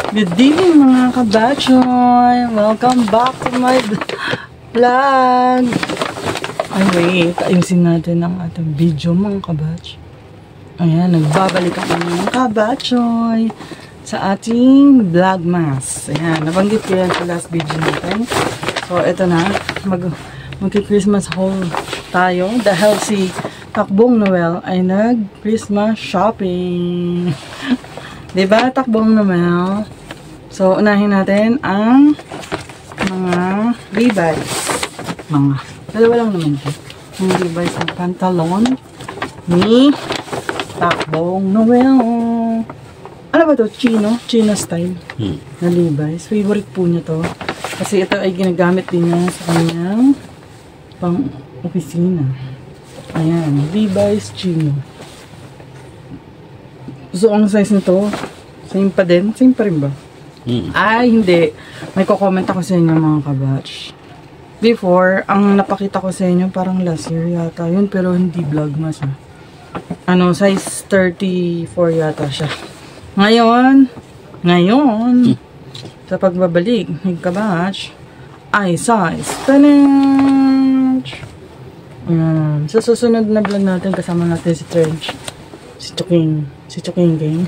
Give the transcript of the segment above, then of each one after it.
Good evening mga kabatchoy! Welcome back to my vlog! Ay wait, ayusin natin ang ating video mga kabatch. Ayan, nagbabalik ang mga kabatchoy sa ating vlogmas. Ayan, nabanggit ko yan sa last video natin. So, ito na. Magki-Christmas haul tayo dahil si Takbong Noel ay nag-Christmas shopping. Diba, Takbong Noel? So, unahin natin ang mga Levi's. Dalawa lang naman ito. Mga Levi's na pantalon ni Takbong Noel. Ano ba ito? Chino style na Levi's. Favorite po niya to. Kasi ito ay ginagamit din niya sa kanyang pang-opisina. Ayan. Levi's Chino. So, ang size nito, same pa din? Same pa rin ba? Ay, hindi. May kukomment ako sa inyo mga kabatch. Before, ang napakita ko sa inyo, parang last year yata yun, pero hindi vlogmas ha. Ano, size 34 yata siya. Ngayon, sa pagbabalik, may kabatch, ay size 10. Ayan. Sa susunod na vlog natin, kasama natin si Trench. Si Chuking Gang.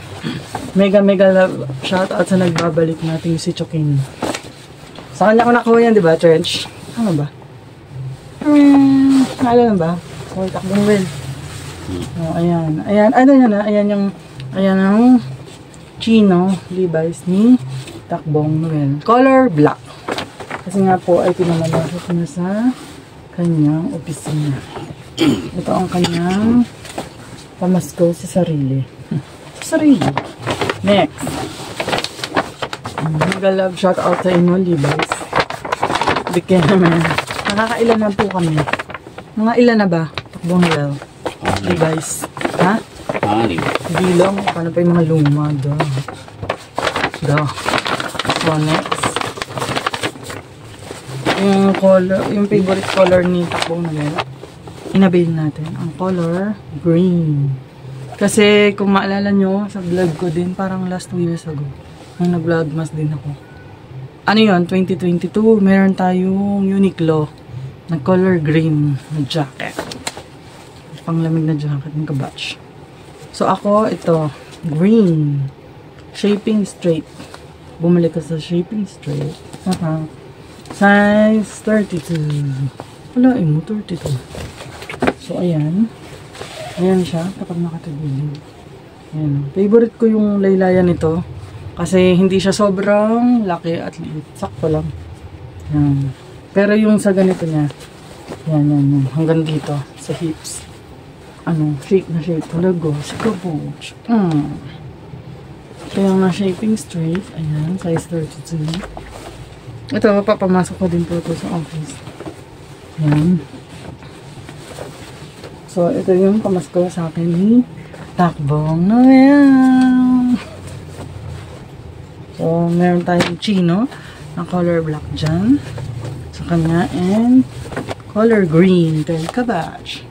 Mega love shoutout sa nagbabalik natin si Chuking. Sa kanya ko nakuha yan, diba, Trench? Ano ba? Naalala ba? Okay, Takbong Noel. Oh, ayan. Ano yan na? Ayan ang Chino Levi's ni Takbong Noel. Color black. Kasi nga po ay pinamalasok na sa kanyang opisina. Ito ang kanyang pamasko sa sarili. Next. Mega love shout out sa inyo, Levi's. Bigyan naman. Nakakailan na po kami. Mga ilan na ba? Takbong Noel. Levi's. Ha? Hindi lang. Paano pa yung mga luma? So, next. Yung favorite color ni Takbong Noel. Inabil natin ang color green. Kasi kung maalala nyo, sa vlog ko din, parang last 2 years ago, nung nag-vlogmas din ako. Ano yun? 2022, meron tayong Uniqlo na color green na jacket. Panglamig na jacket ng kabatch. So ako, ito, green. Shaping straight. Bumalik ko sa shaping straight. Size 32. Wala mo, 32. So, ayan. Ayan siya, kapag nakatagilid. Ayan. Favorite ko yung laylayan nito. Kasi hindi siya sobrang laki at liit. Sakto lang. Ayan. Pero yung sa ganito niya, yan. Hanggang dito, sa hips. Shape na shape. Talaga, sikabot. Kaya nga shaping straight. Ayan, size 32. Ito, mapapamasok ko din po ito sa office. Ayan. So, ito yung pamasko sa akin ni Takbong Noel. So, meron tayong Chino na color black dyan. Sa kanya, and color green kay kabatch.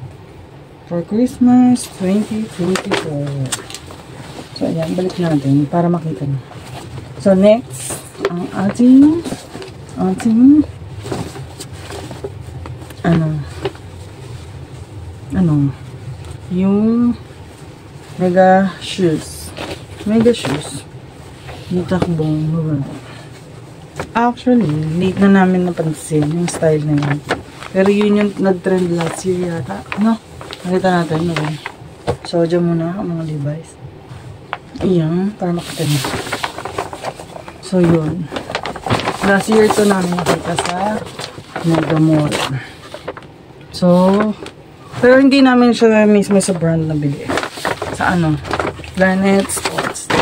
For Christmas 2024. So, ayan, balik natin para makita nyo. So, next, ang ating yung mega shoes ni Takbong Noel. Actually, late na namin napansin yung style na yun. Pero yun yung nag-trend last year yata. Nakita natin. Okay. So, dyan muna ang mga Levi's. Iyan, para makita nyo. So, yun. Last year ito namin nakita sa Mega Mall. So, pero hindi namin siya mismo sa brand na bili. Sa Planet Sports.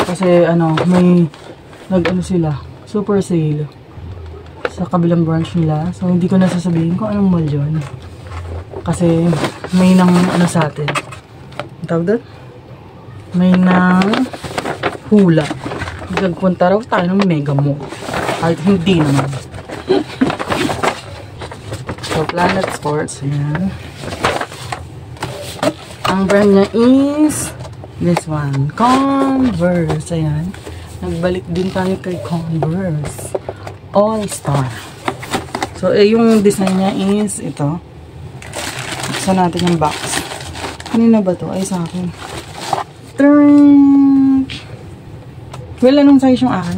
Kasi may sila, super sale sa kabilang branch nila. So, hindi ko nasasabihin kung anong mall yun. Kasi may nang sa atin. Ang tawag doon? May nang hula. Nagpunta raw tayo ng Mega Mall. Kahit hindi naman. So, Planet Sports. Ayan. Ang brand niya is this one. Converse. Ayan. nagbalik din tayo kay Converse All-Star. So, yung design niya is ito. Buksan natin yung box. Kanina ba to? Ay, sa akin. Well, anong size yung akin?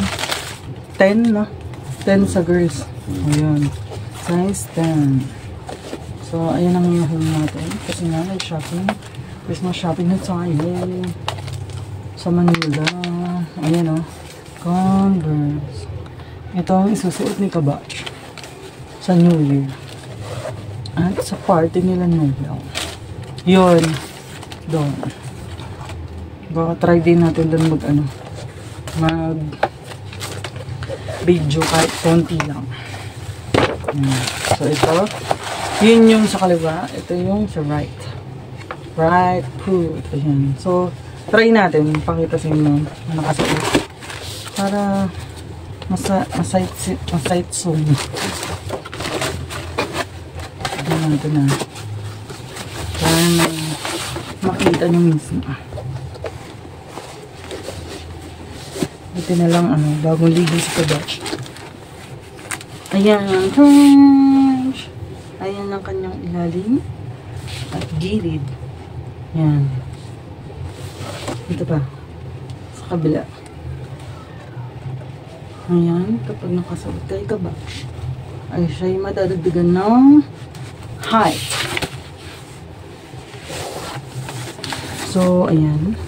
10, no? 10 sa girls. Ayan. Size 10. So, ayan ang home natin. Kasi nga, nag-shopping. Christmas shopping na tayo. Sa Manila. Ayan, o. Converse. Ito ang isusuot ni Kabatch sa New Year. At sa party nila Nobel. Yun. Doon. Baka try din natin doon mag video kahit konti lang. So ito, yun yung sa kaliwa, ito yung sa right. Right foot. Ayan. So try natin, pakita sa inyo na nakasuot para masite zoom. Tignan natin na para makita nyo mismo. Ito na lang bagong ligo sa Kabatch. Ayan. Ayan ang kanyang ilalim at gilid. Ayan. Ito pa. Sa kabila. Ayan. Kapag nakasuot kay Kabatch, ay siya'y madadagdagan ng height. So, ayan.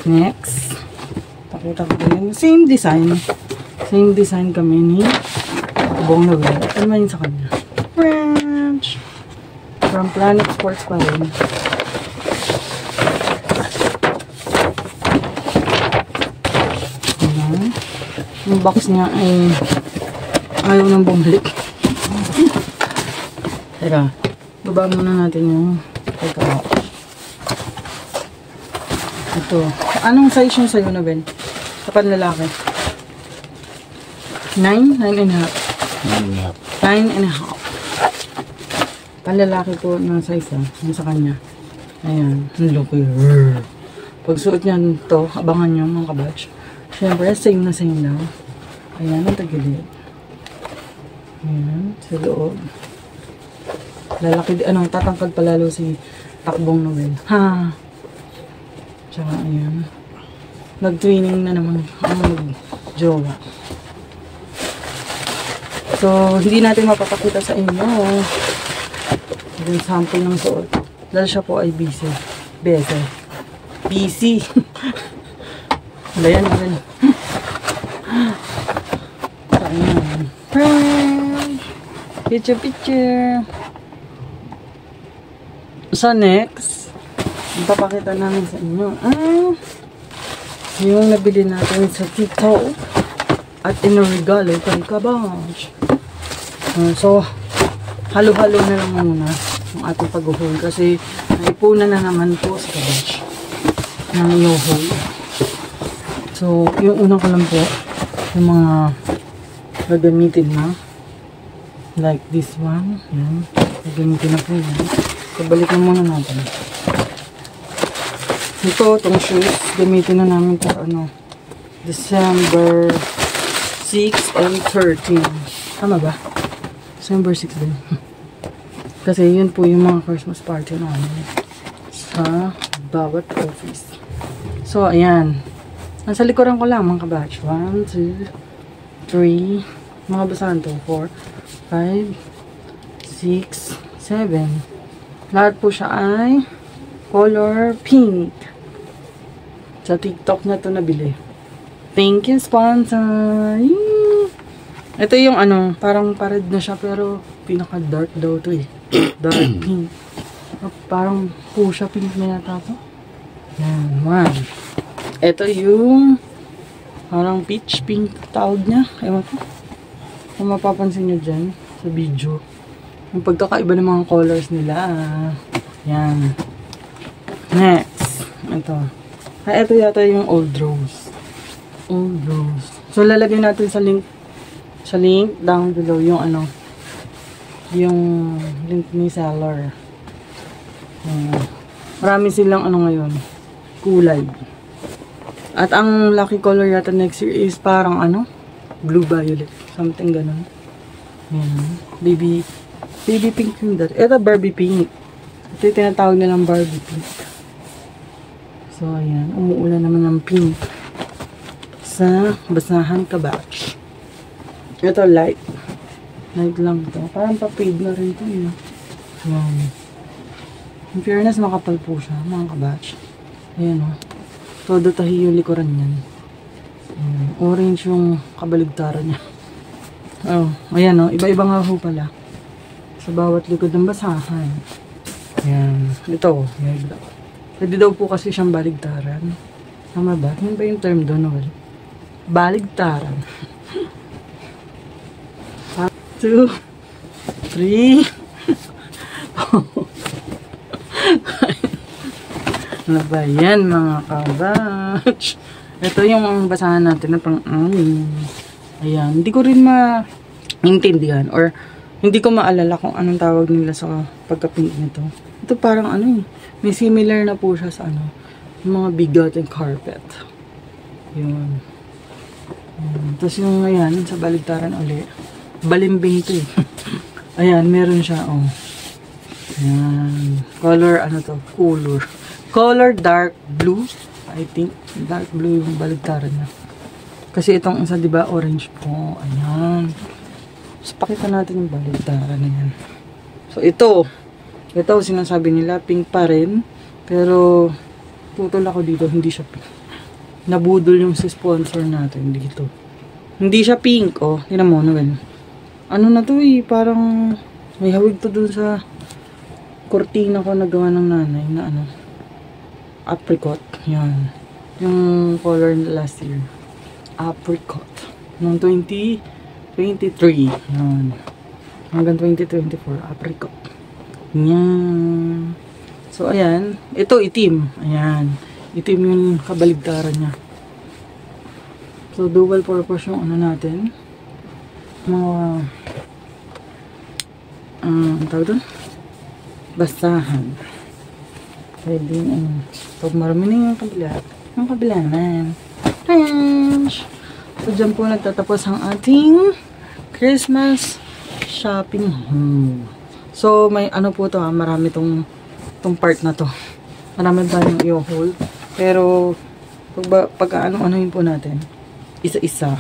Next. Pakita ko rin. Same design. Same design kami ni Bong Novel. Ano man yun sa kanya? French. From Planet Sports pa rin. Ayan. Yung box niya ay ayaw nang bumalik. Teka. Baba muna natin yung pagkakas. Ito. Anong size yung sa'yo na, Ben? Sa panlalaki? 9? 9.5? 9.5. Panlalaki po na size yung sa kanya. Ayan. Ang laki. Pag suot niya ito, abangan nyo mga Kabatch. Siyempre, same na same lang. Ayan, ang tagilid. Ayan, sa loob. Lalaki, tatangkad palalo si Takbong Noel. Ha! Tsaka, ayan. Nag-twinning na naman ang jowa. So, hindi natin mapapakita sa inyo yung sample ng suot. Dahil siya po ay busy. Busy. Wala yan. So, ayan. Picture. So, next, ipapakita namin sa inyo yung nabili natin sa Tito at iniregalo kay Kabatch. So, halo-halo na lang muna ang ating pag-haul kasi naipunan na naman po sa Kabatch ng i-haul. So, yung unang ko lang po yung mga gagamitin na like this one. Yan. Gagamitin na po yan. So, balik na muna natin. Ito, itong shoes, gamitin na namin para December 6 and 13. Tama ba? December 6 din. Kasi yun po yung mga Christmas party namin sa bawat office. So, ayan. Nasa likuran ko lang mga Kabatch. 1, 2, 3, mga basahan to. 4, 5, 6, 7. Lahat po siya ay color pink. Sa TikTok na to nabili. Thank you, sponsor! Yee! Ito yung parang pared na siya pero pinaka-dark daw to eh. Dark pink. Parang fuchsia pink na yata to. Yan, 1. Ito yung parang peach pink tawag niya. Ewan ko. Kung mapapansin nyo dyan sa video. Yung pagkakaiba ng mga colors nila. Yan. Next. Ito. Ito yata yung Old Rose. Old Rose. So, lalagay natin sa link down below yung yung link ni seller. Marami silang ngayon. Kulay. At ang lucky color yata next year is parang ano, blue violet. Something ganun. Ayan. Baby pink yung dati. Ito Barbie pink. Ito yung tinatawag nilang Barbie pink. So, ayan. Umuulan naman ng pink sa Basahan Kabatch. Ito light. Light lang to. Parang pa-fade na rin to. Wow. In fairness, makapal po siya, mga kabatch. Ayan o. Todo tahi yung likuran yan. Orange yung kabaligtaran niya. Oh, ayan o. Iba-iba nga ho pala. Sa bawat likod ng basahan. Ayan. Ito. Pwede daw po kasi siyang baligtaran. Tama ba? Yan ba yung term doon? No? Baligtaran. 1, 2, 3. Ano ba yan mga kabatch? Ito yung basahan natin na pang-amin. Ayan. Hindi ko rin maintindihan or hindi ko maalala kung anong tawag nila sa pagka-pink nito. Ito parang ano may similar na po siya sa ano, yung mga bigot and carpet. Yun. Tapos yung ayan, sa baligtaran uli. Balimbing to eh. Ayan, meron siya oh. Ayan. Color ano to? Color dark blue. I think dark blue yung baligtaran niya. Kasi itong isa, di ba, orange po. Ayan. So, pakita natin yung baligtaran na yan. So, ito, sinasabi nila, pink pa rin. Pero, tutol ako dito, hindi siya pink. Nabudol yung si sponsor natin dito. Hindi siya pink, oh. Tignan mo, naman. Ano na to eh, parang may hawig to dun sa kortina ko na gawa ng nanay na ano. Apricot. Yan. Yung color last year. Apricot. Noong 2023. Yan. Hanggang 2024. Apricot. Yan. So, ayan. Ito, itim. Ayan. Itim yung kabaligtaran niya. So, dual purpose yung ano natin. Mga tawag doon? Basahan. Pwede pag marami na yung kabila. Yung kabila naman. So, dyan po nagtatapos ang ating Christmas shopping haul. So, may ano po to marami tong part na to. Marami tayong i-haul. Pero, pag ano-anoin po natin, isa-isa.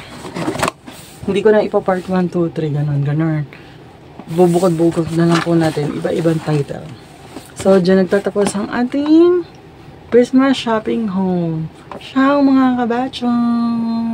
Hindi ko na ipa-part 1, 2, 3, ganun. Bubukod-bukod na lang po natin. Iba-ibang title. So, dyan nagtatapos ang ating Christmas shopping haul. Ciao mga kabatchong!